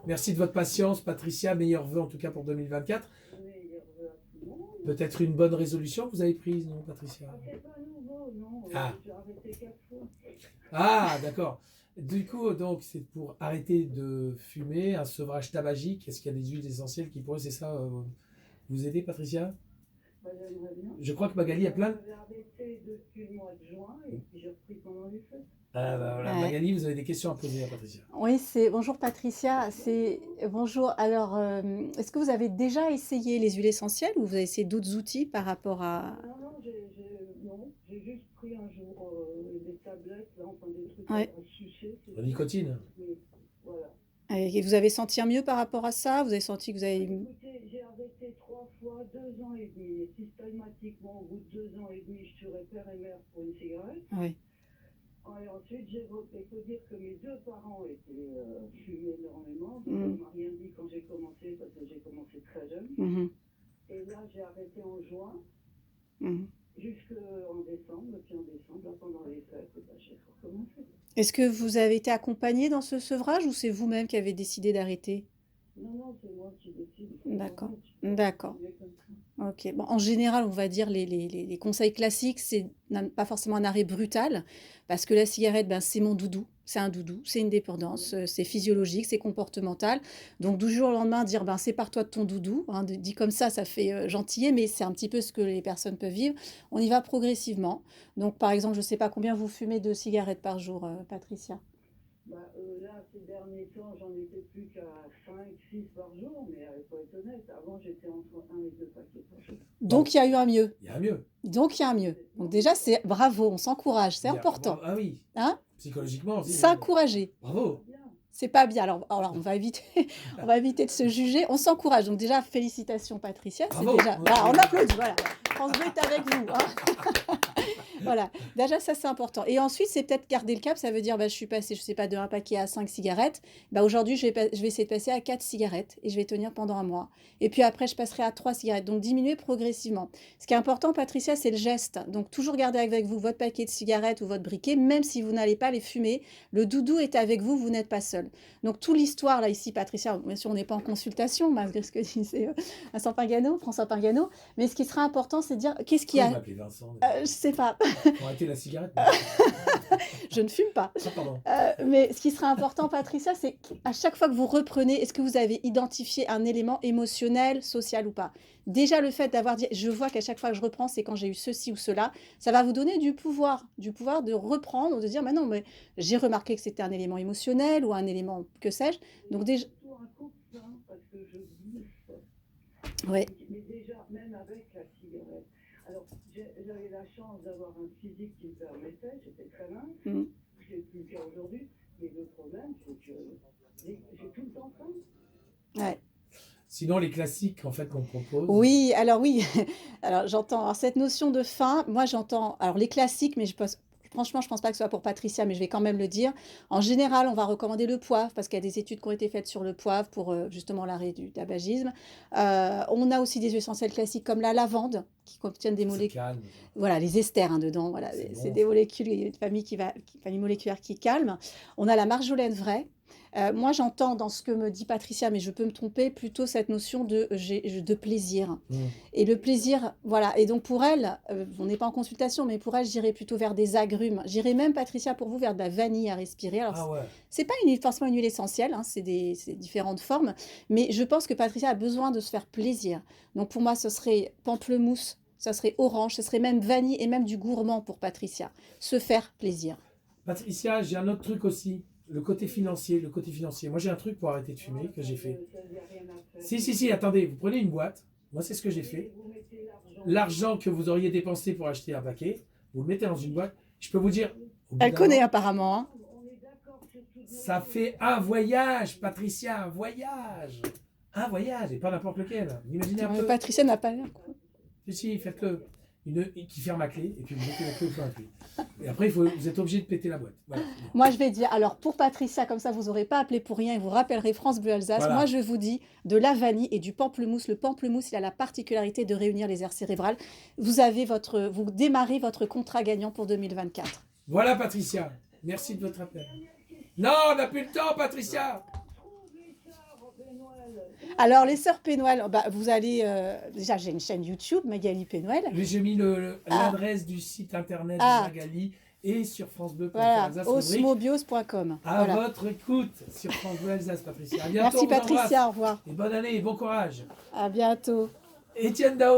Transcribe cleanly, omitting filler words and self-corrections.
Merci de votre patience, Patricia. Meilleurs vœux en tout cas pour 2024. Peut-être une bonne résolution que vous avez prise, non, Patricia? C'est pas nouveau, non. Ah. J'ai arrêté 4 fois. Ah, d'accord. Du coup, donc, c'est pour arrêter de fumer, un sevrage tabagique. Est-ce qu'il y a des huiles essentielles qui pourraient, c'est ça, vous aider, Patricia? Bah, j'aimerais bien. Je crois que Magali a plein. J'avais arrêté depuis le mois de juin et puis j'ai repris pendant les fêtes. Ah, bah, voilà. Ouais. Magali, vous avez des questions à poser à Patricia. Oui, c'est bonjour Patricia. C'est bonjour. Alors, est-ce que vous avez déjà essayé les huiles essentielles ou vous avez essayé d'autres outils par rapport à... Non, j'ai juste pris un jour des tablettes, là, enfin des trucs Ouais. à sucer. La nicotine. Mais voilà. Et vous avez senti un mieux par rapport à ça? Vous avez senti que vous avez... Écoutez, j'ai arrêté 3 fois, 2 ans et demi. Et systématiquement, au bout de 2 ans et demi, je tuerais père et mère pour une cigarette. Oui. Et ensuite, il faut dire que mes 2 parents étaient fumés énormément. Donc, Mhm. on m'a rien dit quand j'ai commencé, parce que j'ai commencé très jeune. Mhm. Et là, j'ai arrêté en juin, Mhm. jusqu'en décembre. Et puis en décembre, là, pendant les fêtes, j'ai recommencé. Est-ce que vous avez été accompagné dans ce sevrage ou c'est vous-même qui avez décidé d'arrêter? Non, c'est moi qui décide. D'accord. Vraiment, D'accord. je comme ça. Ok. Bon, en général, on va dire les conseils classiques, c'est pas forcément un arrêt brutal, parce que la cigarette, ben, c'est mon doudou, c'est un doudou, c'est une dépendance, c'est physiologique, c'est comportemental. Donc du jour au lendemain, dire ben, sépare-toi de ton doudou, hein, dit comme ça fait gentillet, mais c'est un petit peu ce que les personnes peuvent vivre. On y va progressivement. Donc par exemple, je ne sais pas combien vous fumez de cigarettes par jour, Patricia. Bah, là, ces derniers temps, j'en étais plus qu'à 5, 6 par jour, mais il faut être honnête, avant j'étais entre 1 et 2 paquets par jour. Donc il y a eu un mieux. Il y a un mieux. Donc il y a un mieux. Donc déjà, c'est bravo, on s'encourage, c'est Il y a- important. Ah oui. Hein? Psychologiquement aussi. S'encourager. Bravo. Bien. C'est pas bien. Alors on va éviter, on va éviter de se juger. On s'encourage. Donc déjà, félicitations Patricia. C'est Bravo. déjà. Voilà, on applaudit. Voilà. France Bleu est avec vous. Hein. Voilà. Déjà, ça c'est important. Et ensuite, c'est peut-être garder le cap. Ça veut dire, bah, je suis passée, je sais pas, de un paquet à 5 cigarettes. Bah, aujourd'hui, je vais essayer de passer à 4 cigarettes et je vais tenir pendant un mois. Et puis après, je passerai à 3 cigarettes. Donc diminuer progressivement. Ce qui est important, Patricia, c'est le geste. Donc toujours garder avec vous votre paquet de cigarettes ou votre briquet, même si vous n'allez pas les fumer. Le doudou est avec vous, vous n'êtes pas seul. Donc, toute l'histoire, là, ici, Patricia, bien sûr, on n'est pas en consultation, malgré ce que disait Vincent Pingano, François Pingano, mais ce qui sera important, c'est de dire, qu'est-ce qu'il y Pourquoi vous a m'appelez Vincent? Je sais pas, Pour arrêter la cigarette? je ne fume pas. Ah, pardon. Mais ce qui sera important, Patricia, c'est qu'à chaque fois que vous reprenez, est-ce que vous avez identifié un élément émotionnel, social ou pas? Déjà, le fait d'avoir dit, je vois qu'à chaque fois que je reprends, c'est quand j'ai eu ceci ou cela, ça va vous donner du pouvoir de reprendre, de dire, mais non, mais j'ai remarqué que c'était un élément émotionnel ou un élément, que sais-je. Donc déjà, Surtout un coup de pain, parce que je bouffe. ouais. Mais déjà, même avec la cigarette. Alors, j'avais la chance d'avoir un physique qui me permettait, j'étais très mince, Mhm. je l'ai plus le cas aujourd'hui, mais le problème, c'est que j'ai tout le temps faim. Ouais. Sinon, les classiques en fait qu'on propose. Oui, alors oui, alors j'entends alors cette notion de faim, moi j'entends alors les classiques, mais franchement, je pense pas que ce soit pour Patricia, mais je vais quand même le dire. En général, on va recommander le poivre parce qu'il y a des études qui ont été faites sur le poivre pour justement l'arrêt du tabagisme. On a aussi des huiles essentielles classiques comme la lavande qui contiennent des C'est molécules, calme. voilà, les esters hein, dedans, voilà, C'est c'est bon, des ça. molécules, une famille moléculaire qui calme. On a la marjolaine vraie. Moi, j'entends dans ce que me dit Patricia, mais je peux me tromper, plutôt cette notion de plaisir. Mmh. Et le plaisir, voilà. Et donc pour elle, on n'est pas en consultation, mais pour elle, j'irais plutôt vers des agrumes. J'irais même, Patricia, pour vous, vers de la vanille à respirer. Alors, Ah ouais. c'est pas forcément une huile essentielle, hein, c'est différentes formes, mais je pense que Patricia a besoin de se faire plaisir. Donc pour moi, ce serait pamplemousse, ça serait orange, ce serait même vanille et même du gourmand pour Patricia. Se faire plaisir. Patricia, j'ai un autre truc aussi. Le côté financier, le côté financier. Moi, j'ai un truc pour arrêter de fumer que j'ai fait. Ça, il n'y a rien à faire. Si, attendez, vous prenez une boîte. Moi, c'est ce que j'ai fait. Vous mettez l'argent. L'argent que vous auriez dépensé pour acheter un paquet, vous le mettez dans une boîte. Je peux vous dire, au bout Elle d'un connaît moment, apparemment, hein. On est d'accord sur tout. ça fait un voyage, Patricia, un voyage. Un voyage, et pas n'importe lequel. Imaginez un peu. Patricia n'a pas l'air. Si, faites-le. Qui ferme la clé, et puis vous mettez la clé au fond de la clé. Et après, vous êtes obligé de péter la boîte. Voilà. Moi, je vais dire, alors pour Patricia, comme ça, vous n'aurez pas appelé pour rien et vous rappellerez France Bleu Alsace. Voilà. Moi, je vous dis de la vanille et du pamplemousse. Le pamplemousse, il a la particularité de réunir les aires cérébrales. Vous démarrez votre contrat gagnant pour 2024. Voilà, Patricia. Merci de votre appel. Non, on n'a plus le temps, Patricia. Pénoël. Alors, les sœurs Pénoël, bah, vous allez. Déjà, j'ai une chaîne YouTube, Magali Pénoël. Mais j'ai mis Ah. l'adresse du site internet Ah. de Magali et sur France Bleu. Voilà, Alsace, rubrique osmobios.com. à Voilà. votre écoute sur France Bleu Alsace, Patricia. À bientôt, Merci on vous embrasse. Patricia, au revoir. Et bonne année et bon courage. À bientôt. Étienne Dao.